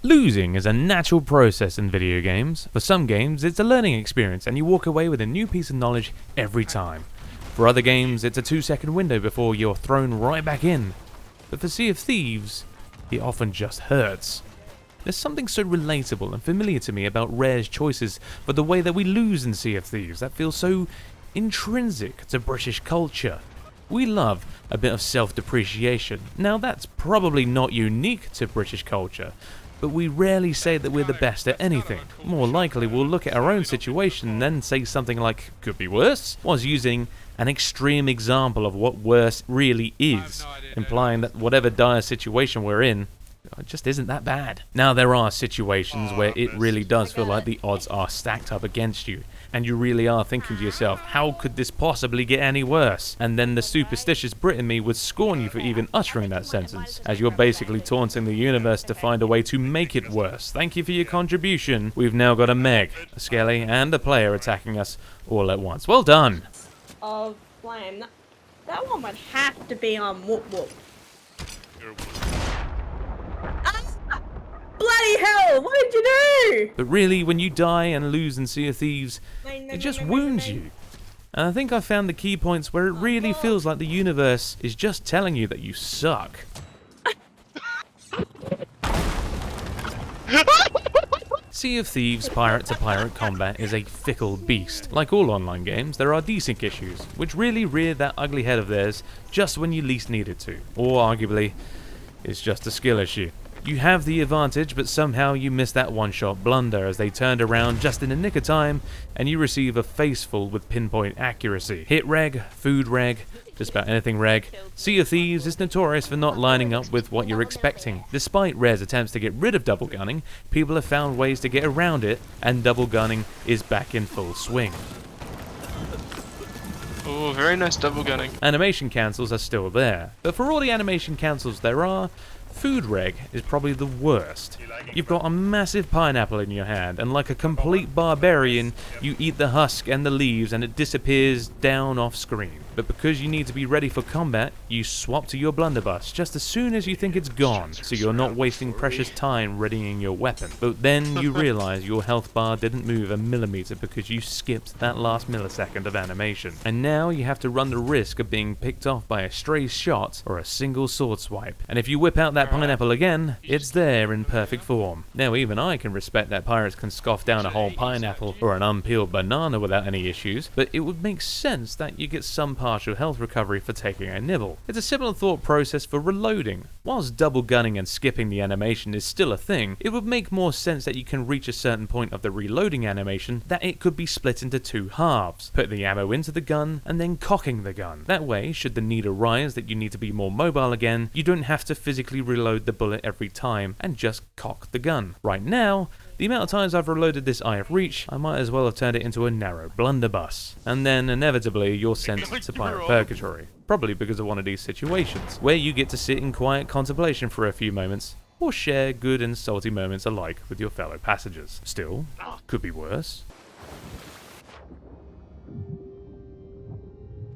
Losing is a natural process in video games. For some games, it's a learning experience and you walk away with a new piece of knowledge every time. For other games, it's a 2-second window before you're thrown right back in. But for Sea of Thieves, it often just hurts. There's something so relatable and familiar to me about Rare's choices for the way that we lose in Sea of Thieves that feels so intrinsic to British culture. We love a bit of self-depreciation. Now that's probably not unique to British culture, but we rarely say that we're the best at anything. More likely we'll look at our own situation and then say something like, could be worse, whilst using an extreme example of what worse really is, implying that whatever dire situation we're in, it just isn't that bad. Now there are situations where it really does feel like the odds are stacked up against you, and you really are thinking to yourself, how could this possibly get any worse? And then the superstitious Brit in me would scorn you for even uttering that sentence, as you're basically taunting the universe to find a way to make it worse. Thank you for your contribution. We've now got a Meg, a Skelly, and a player attacking us all at once. Well done! Of flame. That one would have to be on Whoop Whoop. Bloody hell! What did you do? But really, when you die and lose in Sea of Thieves, it just wounds you. And I think I found the key points where it really feels like the universe is just telling you that you suck. Sea of Thieves pirate-to-pirate combat is a fickle beast. Like all online games, there are desync issues, which really rear that ugly head of theirs just when you least need it to. Or arguably, it's just a skill issue. You have the advantage, but somehow you miss that one-shot blunder as they turned around just in the nick of time, and you receive a faceful with pinpoint accuracy. Hit reg, food reg, just about anything reg. Sea of Thieves is notorious for not lining up with what you're expecting. Despite Rare's attempts to get rid of double gunning, people have found ways to get around it, and double gunning is back in full swing. Oh, very nice double gunning. Animation cancels are still there, but for all the animation cancels there are, food reg is probably the worst. You've got a massive pineapple in your hand, and like a complete barbarian, you eat the husk and the leaves and it disappears down off screen. But because you need to be ready for combat, you swap to your blunderbuss just as soon as you think it's gone, so you're not wasting precious time readying your weapon. But then you realize your health bar didn't move a millimeter because you skipped that last millisecond of animation. And now you have to run the risk of being picked off by a stray shot or a single sword swipe. And if you whip out that pineapple again, it's there in perfect form. Now even I can respect that pirates can scoff down a whole pineapple or an unpeeled banana without any issues, but it would make sense that you get some partial health recovery for taking a nibble. It's a similar thought process for reloading. Whilst double gunning and skipping the animation is still a thing, it would make more sense that you can reach a certain point of the reloading animation that it could be split into two halves. Put the ammo into the gun and then cocking the gun. That way, should the need arise that you need to be more mobile again, you don't have to physically reload the bullet every time and just cock the gun. Right now, the amount of times I've reloaded this Eye of Reach, I might as well have turned it into a narrow blunderbuss. And then, inevitably, you're sent to Pirate Purgatory. Probably because of one of these situations, where you get to sit in quiet contemplation for a few moments, or share good and salty moments alike with your fellow passengers. Still, could be worse.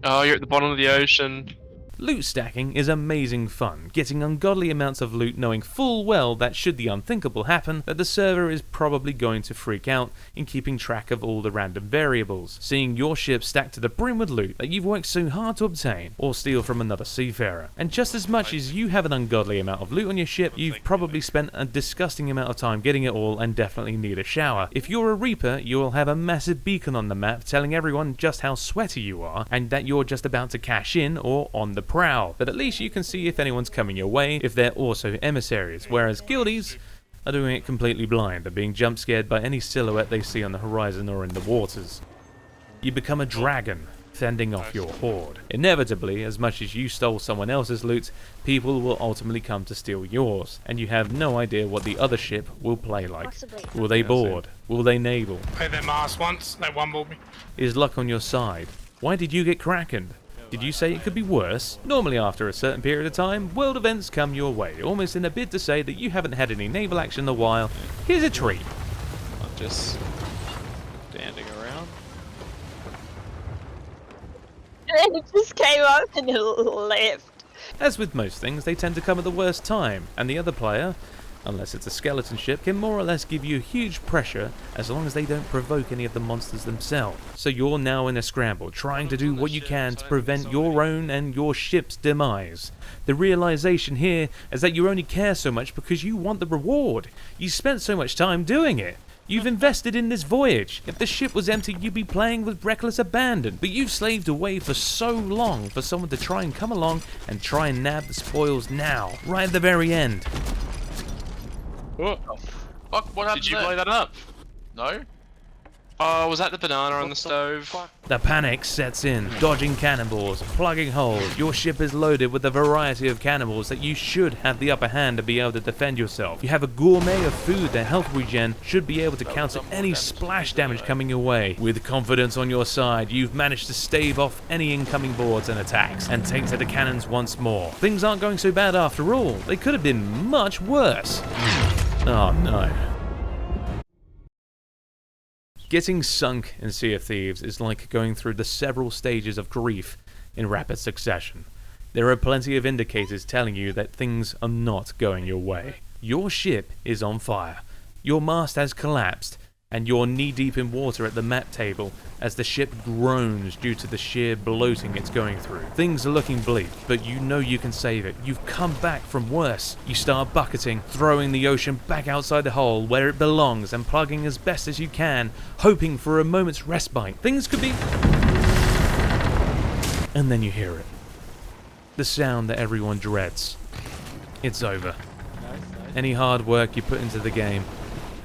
Oh, you're at the bottom of the ocean. Loot stacking is amazing fun, getting ungodly amounts of loot knowing full well that should the unthinkable happen, that the server is probably going to freak out in keeping track of all the random variables, seeing your ship stacked to the brim with loot that you've worked so hard to obtain, or steal from another seafarer. And just as much as you have an ungodly amount of loot on your ship, you've probably spent a disgusting amount of time getting it all and definitely need a shower. If you're a Reaper, you'll have a massive beacon on the map telling everyone just how sweaty you are, and that you're just about to cash in or on the prowl, but at least you can see if anyone's coming your way if they're also emissaries, whereas guildies are doing it completely blind and being jump scared by any silhouette they see on the horizon or in the waters. You become a dragon, fending off your horde. Inevitably, as much as you stole someone else's loot, people will ultimately come to steal yours, and you have no idea what the other ship will play like. Will they board? Will they naval? Played their mask once, they one-balled me. Is luck on your side? Why did you get krakened? Did you say it could be worse? Normally after a certain period of time, world events come your way, almost in a bid to say that you haven't had any naval action in a while. Here's a treat. Not just standing around. And it just came up and it left. As with most things, they tend to come at the worst time, and the other player unless it's a skeleton ship, can more or less give you huge pressure as long as they don't provoke any of the monsters themselves. So you're now in a scramble, trying to do what you can to prevent your own and your ship's demise. The realization here is that you only care so much because you want the reward. You spent so much time doing it. You've invested in this voyage. If the ship was empty, you'd be playing with reckless abandon. But you've slaved away for so long for someone to try and come along and try and nab the spoils now, right at the very end. What? Fuck, what happened Did you there? blow that up? No? Oh, was that the banana on the stove? The panic sets in, dodging cannonballs, plugging holes. Your ship is loaded with a variety of cannibals that you should have the upper hand to be able to defend yourself. You have a gourmet of food that health regen should be able to counter any splash damage coming your way. With confidence on your side, you've managed to stave off any incoming boards and attacks, and take to the cannons once more. Things aren't going so bad after all. They could have been much worse. Oh no. Getting sunk in Sea of Thieves is like going through the several stages of grief in rapid succession. There are plenty of indicators telling you that things are not going your way. Your ship is on fire, your mast has collapsed, and you're knee-deep in water at the map table as the ship groans due to the sheer bloating it's going through. Things are looking bleak, but you know you can save it. You've come back from worse. You start bucketing, throwing the ocean back outside the hole where it belongs and plugging as best as you can, hoping for a moment's respite. Things could be... And then you hear it. The sound that everyone dreads. It's over. Any hard work you put into the game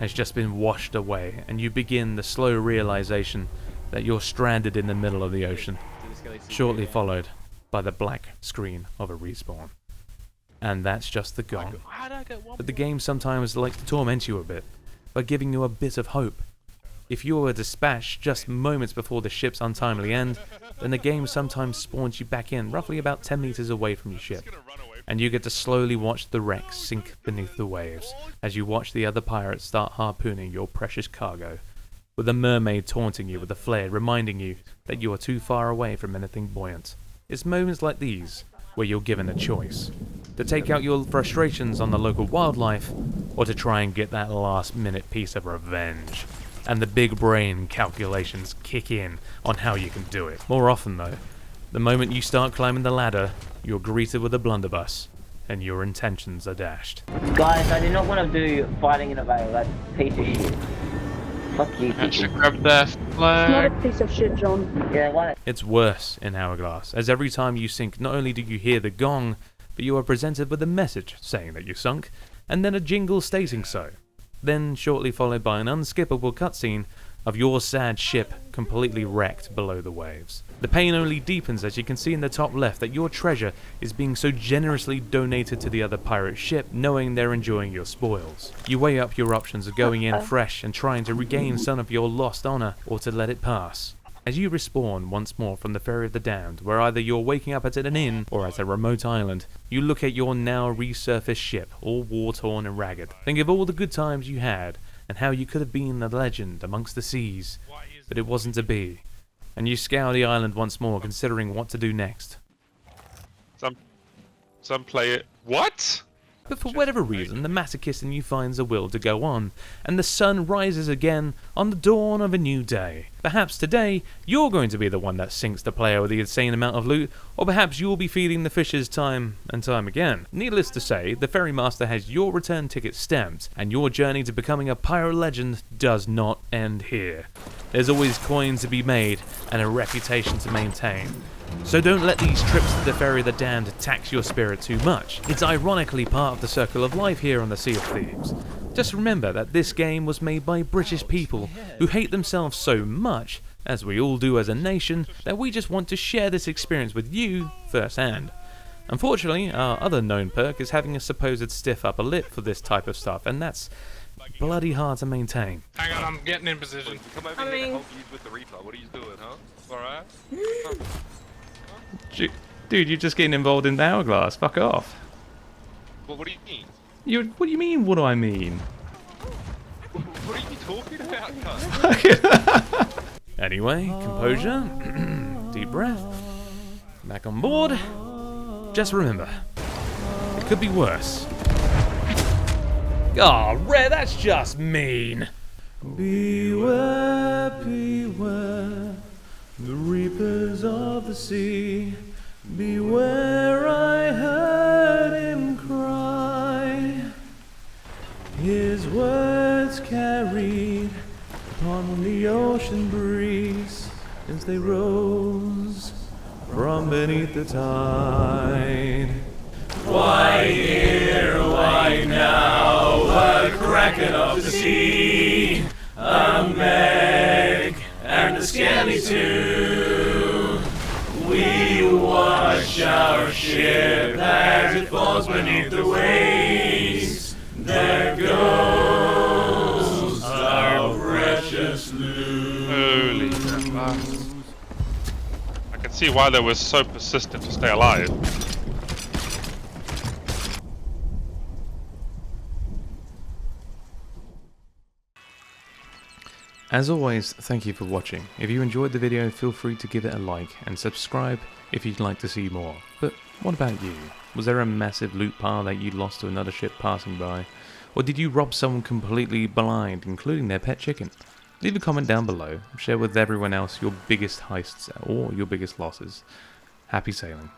has just been washed away, and you begin the slow realization that you're stranded in the middle of the ocean, shortly followed by the black screen of a respawn. And that's just the gong. But the game sometimes likes to torment you a bit, by giving you a bit of hope. If you are dispatched just moments before the ship's untimely end, then the game sometimes spawns you back in, roughly about 10 meters away from your ship. And you get to slowly watch the wreck sink beneath the waves, as you watch the other pirates start harpooning your precious cargo, with a mermaid taunting you with a flare, reminding you that you are too far away from anything buoyant. It's moments like these where you're given a choice, to take out your frustrations on the local wildlife, or to try and get that last-minute piece of revenge. And the big brain calculations kick in on how you can do it. More often though, the moment you start climbing the ladder, you're greeted with a blunderbuss, and your intentions are dashed. Guys, I do not want to do fighting in a vale. That's a piece of shit. Fuck you, I should people. grab their It's not a flag. piece of shit, John. Yeah, why? It's worse in Hourglass, as every time you sink, not only do you hear the gong, but you are presented with a message saying that you sunk, and then a jingle stating so. Then shortly followed by an unskippable cutscene of your sad ship completely wrecked below the waves. The pain only deepens as you can see in the top left that your treasure is being so generously donated to the other pirate ship, knowing they're enjoying your spoils. You weigh up your options of going in fresh and trying to regain some of your lost honor, or to let it pass. As you respawn once more from the Ferry of the Damned, where either you're waking up at an inn or at a remote island, you look at your now resurfaced ship, all war-torn and ragged. Think of all the good times you had, and how you could have been a legend amongst the seas, but it wasn't to be. And you scour the island once more, considering what to do next. Some play it. What? But for whatever reason, the masochist in you finds a will to go on, and the sun rises again on the dawn of a new day. Perhaps today, you're going to be the one that sinks the player with the insane amount of loot, or perhaps you'll be feeding the fishes time and time again. Needless to say, the Ferrymaster has your return ticket stamped, and your journey to becoming a pirate legend does not end here. There's always coin to be made, and a reputation to maintain. So don't let these trips to the Ferry of the Damned tax your spirit too much. It's ironically part of the circle of life here on the Sea of Thieves. Just remember that this game was made by British people who hate themselves so much, as we all do as a nation, that we just want to share this experience with you firsthand. Unfortunately, our other known perk is having a supposed stiff upper lip for this type of stuff, and that's bloody hard to maintain. Hang on, I'm getting in position. Come over I here to mean- help you with the retard. What are you doing, huh? Alright? Dude, you're just getting involved in the Hourglass. Fuck off. Well, what do you mean? What do you mean, what do I mean? What are you talking about, cunt? Anyway, composure, deep breath, back on board. Just remember, it could be worse. Oh, Rare, that's just mean. Beware, beware, the reapers of the sea. Beware, I heard him cry. His words carried upon the ocean breeze as they rose from beneath the tide. Why here, why now, a kraken of the sea, a Meg, and a Skelly too. We watch our ship as it falls beneath the waves. There goes our precious loot. Holy crap. I can see why they were so persistent to stay alive. As always, thank you for watching. If you enjoyed the video, feel free to give it a like and subscribe if you'd like to see more. But what about you? Was there a massive loot pile that you lost to another ship passing by? Or did you rob someone completely blind, including their pet chicken? Leave a comment down below, share with everyone else your biggest heists or your biggest losses. Happy sailing.